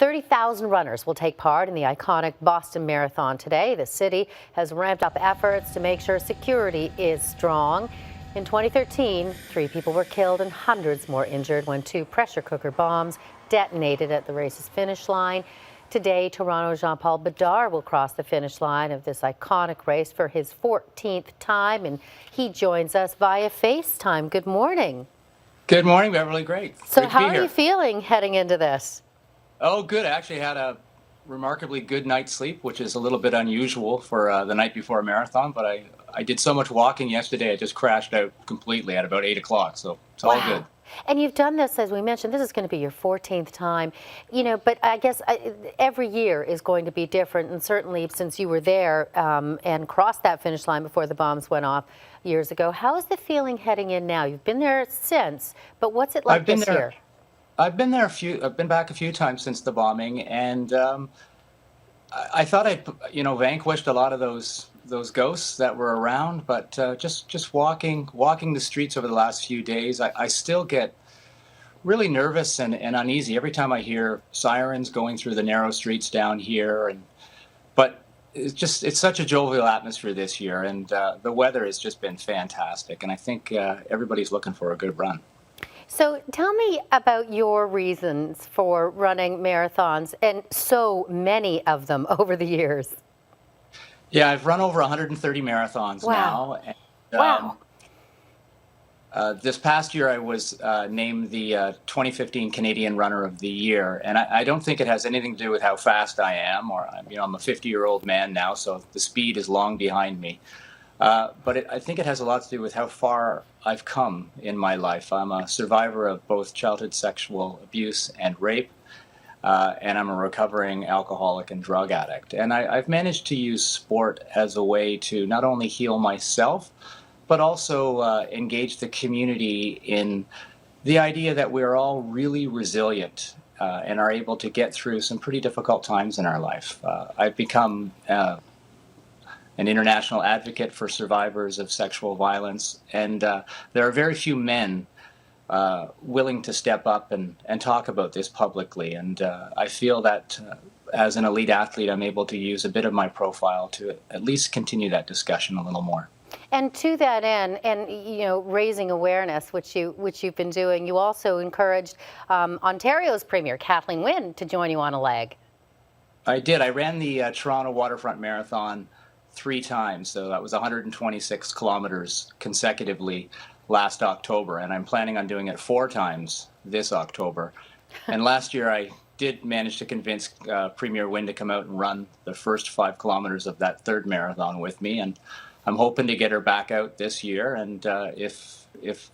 30,000 runners will take part in the iconic Boston Marathon today. The city has ramped up efforts to make sure security is strong. In 2013, 3 people were killed and hundreds more injured when 2 pressure cooker bombs detonated at the race's finish line. Today, Toronto's Jean-Paul Bedard will cross the finish line of this iconic race for his 14th time, and he joins us via FaceTime. Good morning. Good morning, Beverly. Great. So how are you feeling heading into this? Oh, good. I actually had a remarkably good night's sleep, which is a little bit unusual for the night before a marathon, but I did so much walking yesterday, I just crashed out completely at about 8 o'clock, so it's all good. And you've done this, as we mentioned, this is going to be your 14th time, but I guess every year is going to be different, and certainly since you were there and crossed that finish line before the bombs went off years ago, how is the feeling heading in now? You've been there since, but what's it like this year? I've been back a few times since the bombing, and I thought I vanquished a lot of those ghosts that were around, but just walking the streets over the last few days, I still get really nervous and uneasy every time I hear sirens going through the narrow streets down here. But it's such a jovial atmosphere this year, and the weather has just been fantastic, and I think everybody's looking for a good run. So tell me about your reasons for running marathons, and so many of them over the years. Yeah, I've run over 130 marathons now. And, wow. This past year I was named the 2015 Canadian Runner of the Year, and I don't think it has anything to do with how fast I am, or I'm a 50-year-old man now, so the speed is long behind me. But I think it has a lot to do with how far I've come in my life. I'm a survivor of both childhood sexual abuse and rape, and I'm a recovering alcoholic and drug addict. And I've managed to use sport as a way to not only heal myself, but also engage the community in the idea that we're all really resilient and are able to get through some pretty difficult times in our life. I've become an international advocate for survivors of sexual violence, and there are very few men willing to step up and talk about this publicly, and I feel that as an elite athlete I'm able to use a bit of my profile to at least continue that discussion a little more. And to that end, and raising awareness, which you've been doing, you also encouraged Ontario's Premier Kathleen Wynne to join you on a leg. I did. I ran the Toronto Waterfront Marathon 3 times, so that was 126 kilometers consecutively last October, and I'm planning on doing it 4 times this October. And last year I did manage to convince Premier Wynne to come out and run the first 5 kilometers of that 3rd marathon with me, and I'm hoping to get her back out this year, and if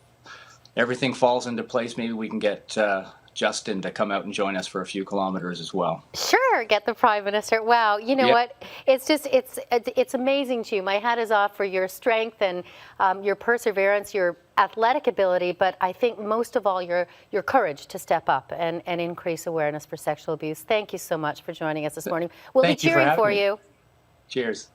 everything falls into place, maybe we can get Justin to come out and join us for a few kilometers as well. Sure, get the Prime Minister. Wow, you know what? It's just it's amazing to you. My hat is off for your strength and your perseverance, your athletic ability, but I think most of all your courage to step up and increase awareness for sexual abuse. Thank you so much for joining us this morning. We'll be cheering for you. Cheers.